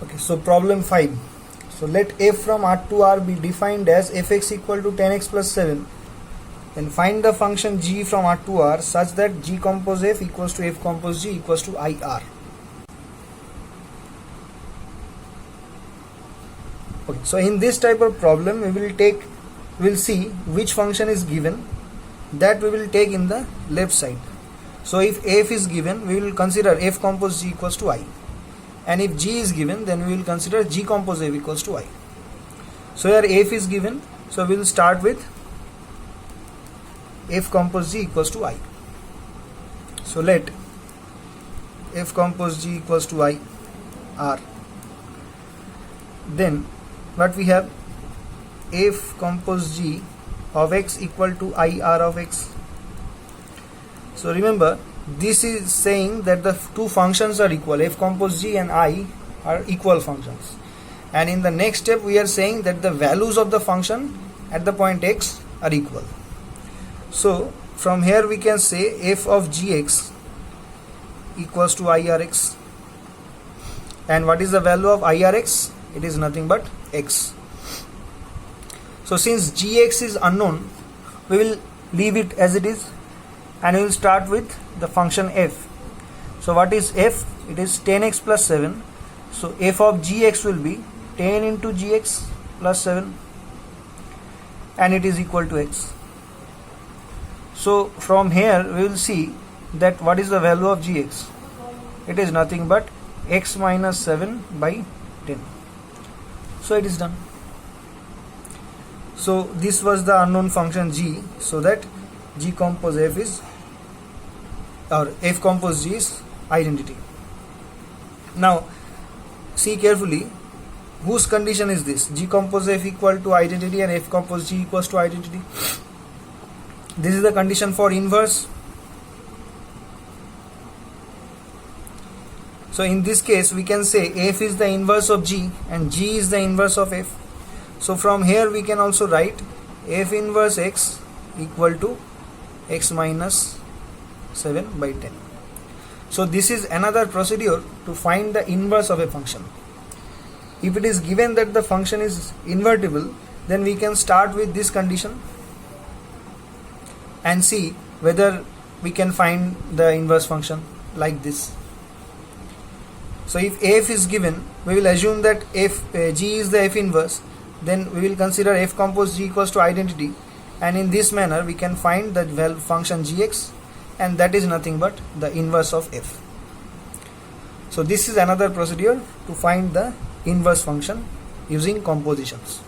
Okay, so problem 5. So let f from R to R be defined as fx equal to 10x plus 7. Then find the function g from R to R such that g compose f equals to f compose g equals to IR. Okay, so in this type of problem we'll see which function is given, that we will take in the left side. So if f is given, we will consider f compose g equals to I, and if g is given, then we will consider g compose f equals to I. So here f is given, so we will start with f compose g equals to I. So let f compose g equals to I R. Then what we have, f compose g of x equal to IR of x. So remember, this is saying that the two functions are equal, f compose g and I are equal functions, and in the next step we are saying that the values of the function at the point x are equal. So from here we can say f of gx equals to IRx, and what is the value of IRx? It is nothing but x. So since gx is unknown, we will leave it as it is, and we will start with the function f. So what is f? It is 10x plus 7. So f of gx will be 10 into gx plus 7, and it is equal to x. So from here we will see that what is the value of gx? It is nothing but x minus 7 by 10. So it is done. So this was the unknown function g, so that g compose f is, or f compose g is identity. Now see carefully, whose condition is this? G compose f equal to identity and f compose g equals to identity. This is the condition for inverse. So in this case we can say f is the inverse of g and g is the inverse of f. So from here we can also write f inverse x equal to x minus 7 by 10. So this is another procedure to find the inverse of a function. If it is given that the function is invertible, then we can start with this condition and see whether we can find the inverse function like this. So if f is given, we will assume that g is the f inverse, then we will consider f compose g equals to identity, and in this manner we can find the function gx, and that is nothing but the inverse of f. So this is another procedure to find the inverse function using compositions.